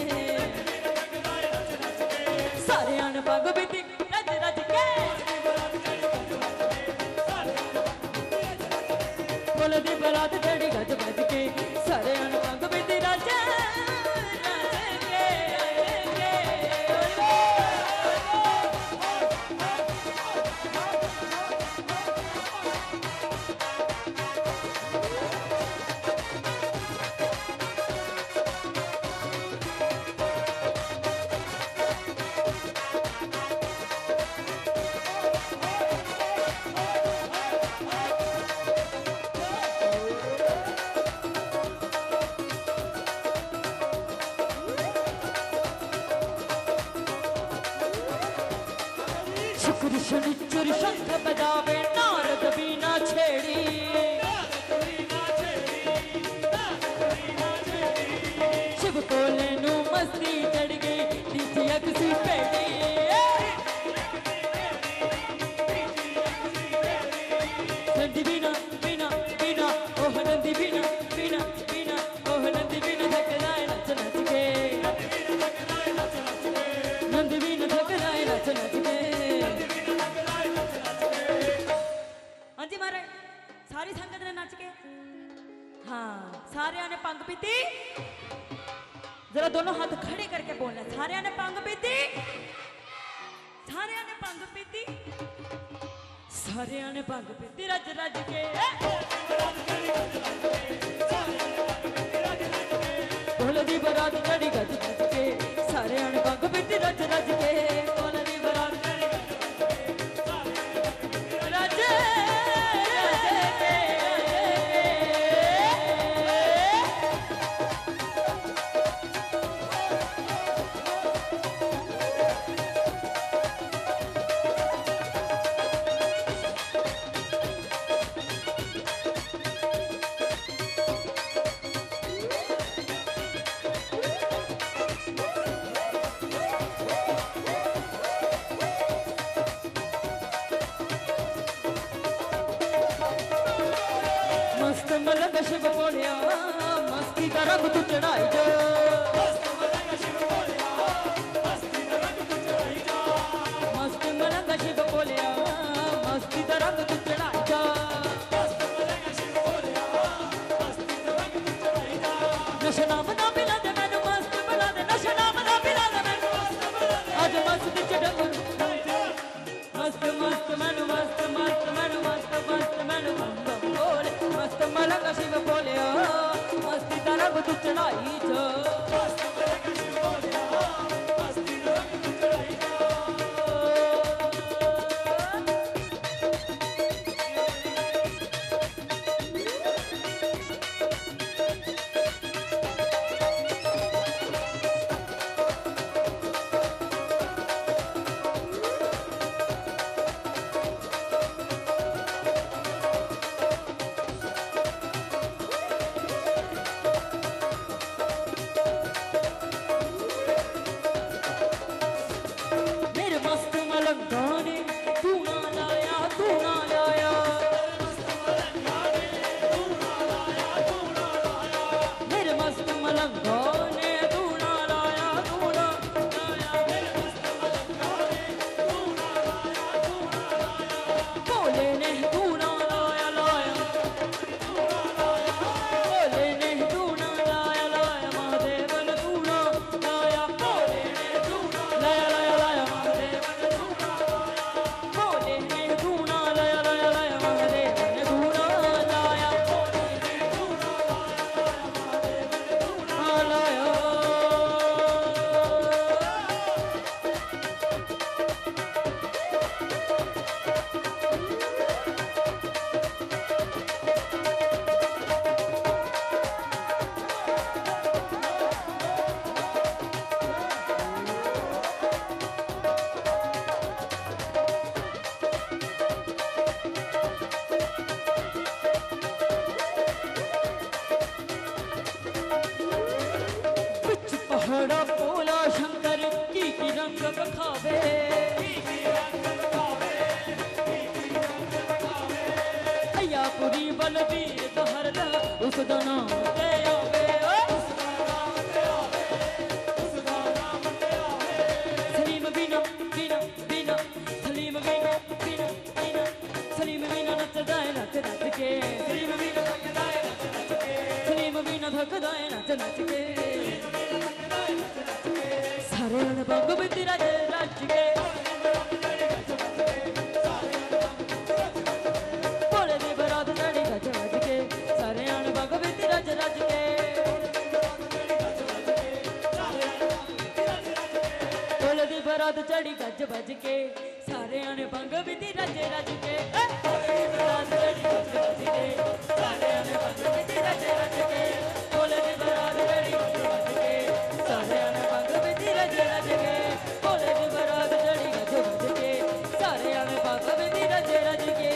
सारिया ने पग बीती रज रज के भोले दी बरात चढ़ी गज बज के सारिया ने पग बीती रज रज के शुक्र शनिचर शंख बजावे नारद बीना छेड़ी शिव कोले नू मस्ती चढ़ गई तीजी अगसी पेड़ी नंदी बिना बिना बिना ओह नंदी बिना बिना बिना ओह नंदी बिना थकदा है नच नच के नंदी बिना थकदा है नच नच के हाँ जी महाराज सारी संगत ने नच के हाँ सारिया ने भंग पीती जरा दोनों हाथ खड़े करके बोलना सारिया ने भंग पीती सारिया ने भंग पीती सारिया ने भंग पीती रज रज के भोले दी बरात चढ़ी गज गज के सारिया ने भंग पीती रज रज के भोले दी बरात चढ़ी रज मस्त मलंग शिव बोलिया रंग तू चढ़ाई जा मस्त मलंग शिव बोलिया मस्ती दा रंग तू चढ़ाई जा नशा नाम ना पिला दे मैनू मस्त बना दे नशा नाम ना पिला दे मैनू आज मस्त चढ़ मस्त मस्त मैनू मस्त मस्त मैनू मस्त मस्त मैनू बोल मस्त मलंग शिव बोलिया मस्ती दा रंग तू चढ़ाई जा मेरे मस्त मलंगा ने तू ना लाया मेरे मस्त मलंगा ने तू ना लाया बोले ने तू ना लाया बोले ने तू ना लाया महादेव ने तू ना लाया बोले ने तू ना लाया महादेव ने तू ना बोले ने तू ना लाया महादेव ने तू ना लाया बोले ने तू ना लाया बिच पहाड़ा बोला शंकर की रंग बखावे अय्यापुरी बलबीर बहरदा उसदा नाम ले आवे सलीम बिना बिना बिना सलीम बिना बिना बिना सलीम बिना नचदा है नच नच के सलीम बिना थकदा है नच नच के सलीम बिना थकदा है नच नच के सारे अनबंग बिच रज रज के भोले दी बरात चढ़ी गज गज के सारे अनबंग बिच रज रज के भोले दी बरात चढ़ी गज बज के सारे अनबंग बिच रज रज के भोले दी बरात चढ़ी गज बज के सारे अनबंग बिच रज रज के भोले दी बरात चढ़ी गज बज के सारे अनबंग बिच रज रज के भोले दी बरात चढ़ी गज बज के सारे अनबंग बिच रज रज के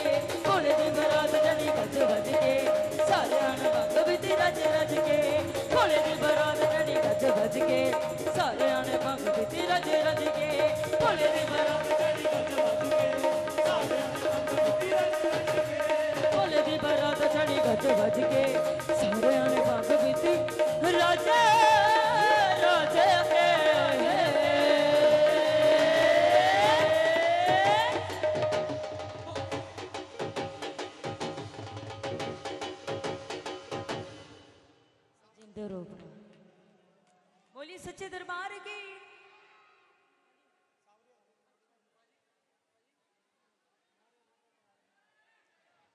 भोले दी बरात चढ़ी गज बज के सारे अनबंग बिच रज रज के भोले दी बरात चढ़ी गज बज के सारे अनबंग बिच रज रज के भोले दी बरात चढ़ी गज बज के भोले दी बरात चढ़ी गज बज के सारे अनबंग बिच रज रज के जिंदे रो बोली सच्चे दरबार की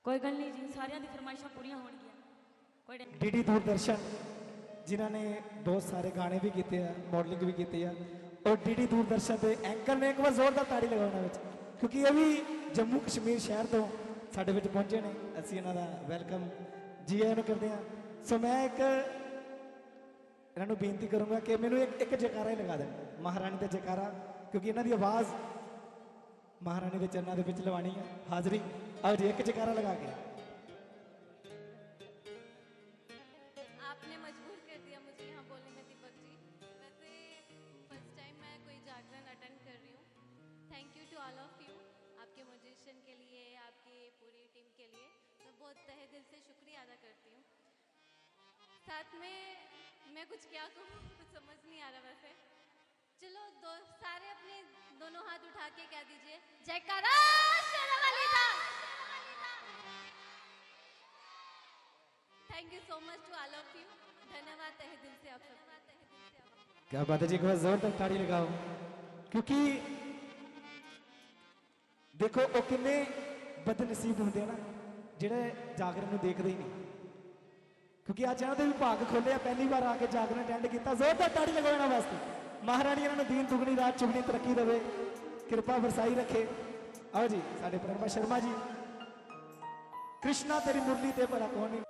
कोई गल नहीं जी सारियां दी फरमाइशां पूरियां होणगियां कोई डीडी दूरदर्शन जिन्हों ने बहुत सारे गाने भी किए हैं मॉडलिंग भी की है और डीडी दूरदर्शन के एंकर ने एक बार जोरदार ताड़ी लगाना क्योंकि ये भी जम्मू कश्मीर शहर तो साढ़े विच पहुंचे ने असीं इन्हां दा वेलकम जी आयां नूं करदे हां सो मैं एक इन्हां नूं बेनती करूँगा कि मैनूं एक जयकारा ही लगा दें महारानी का जयकारा क्योंकि इन्हां दी आवाज़ महारानी के चरणों के विच लवानी है हाजरी आओ जी एक जयकारा लगा के आपने मजबूर कर दिया मुझे यहाँ बोलने में दीपक जी। वैसे फर्स्ट टाइम मैं कोई जागरण अटेंड कर रही हूँ। Thank you to all of you, आपके म्यूजिशियन के लिए, आपकी पूरी टीम के लिए मैं बहुत तहे दिल से शुक्रिया अदा करती हूँ। साथ में मैं कुछ क्या कहूँ, कुछ समझ नहीं आ रहा वैसे। चलो सारे अपने दोनों हाथ उठा के कह दीजिए जयकारा शेरावाली दा। Thank you so much to all of you. धन्यवाद तहे दिल से आप सबका। क्या बात है जी, एक बार जोरदार ताड़ी लगाओ, क्योंकि देखो वो किन्ने बदनसीब होंगे ना ਜਿਹੜੇ ਜਾਗਰਣ ਨੂੰ ਦੇਖਦੇ ਹੀ ਨਹੀਂ, ਕਿਉਂਕਿ ਅੱਜ ਇਹਨਾਂ ਦੇ ਵੀ ਭਾਗ ਖੋਲਿਆ, ਪਹਿਲੀ ਵਾਰ ਆ ਕੇ ਜਾਗਰਣ ਅਟੈਂਡ ਕੀਤਾ। ਜ਼ੋਰਦਾਰ ਤਾੜੀ ਲਗਾਓ ਇਹਨਾਂ ਵਾਸਤੇ। ਮਹਾਰਾਣੀ ਇਹਨਾਂ ਨੂੰ ਦੀਨ ਦੁਗਣੀ ਰਾਤ ਚੁਗਣੀ ਤਰੱਕੀ ਦੇਵੇ, ਕਿਰਪਾ ਵਰਸਾਈ ਰੱਖੇ। आओ जी साडे प्रणमा शर्मा जी। कृष्णा तेरी मुरली ते भला कौन नहीं।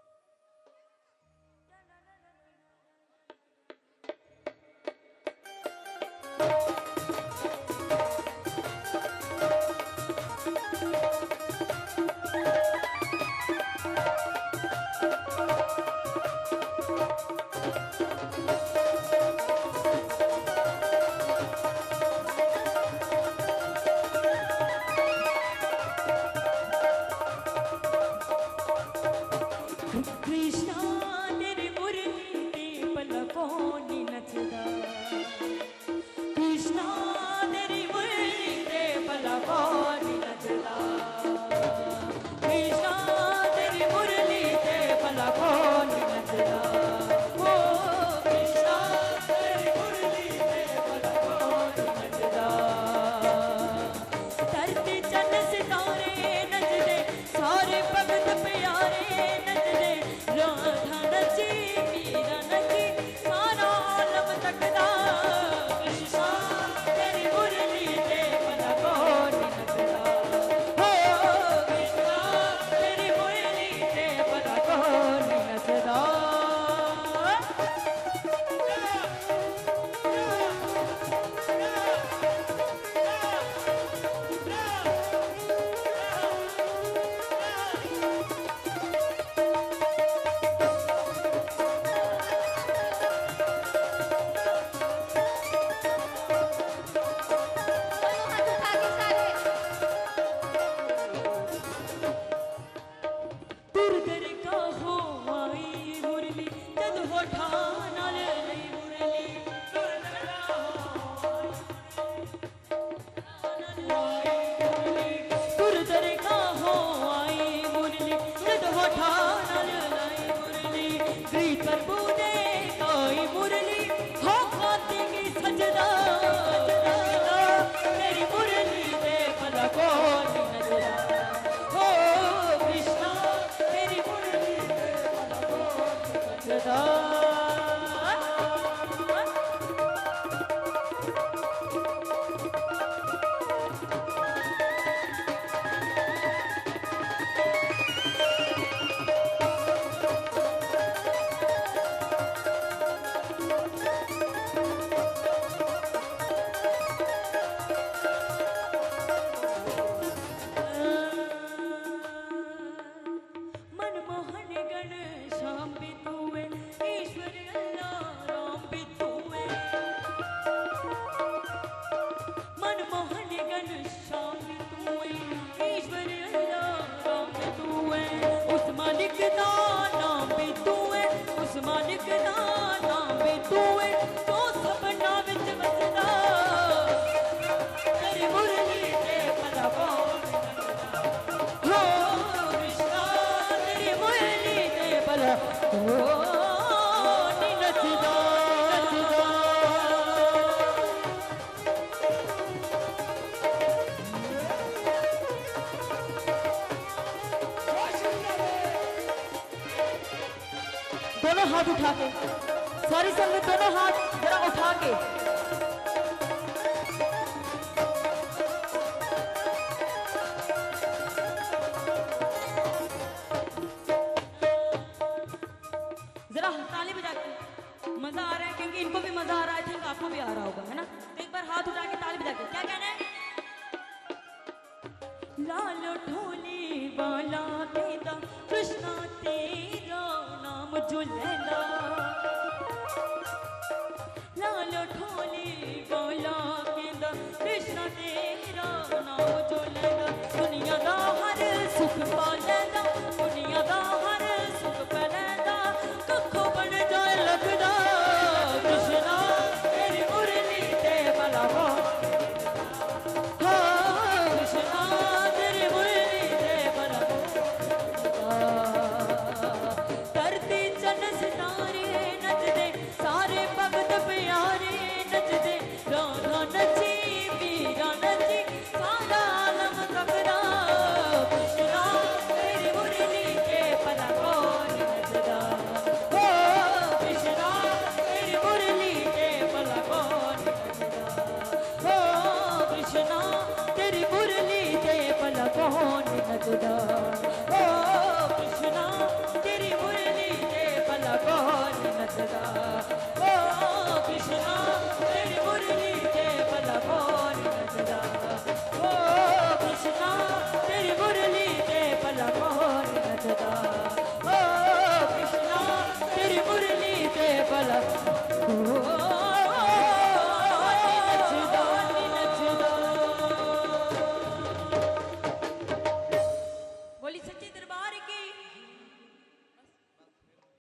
दोनों हाथ उठा के, सारी संगत दोनों हाथ जरा उठा के। जरा ताली बजा के, मजा आ रहा है क्योंकि इनको भी मजा आ रहा है, आई थिंक आपको भी आ रहा होगा, है ना? तो एक बार हाथ उठा के ताली बजा के क्या कहना है? लाल ढोली वाला कहता कृष्णा तेरा नाम जो लैला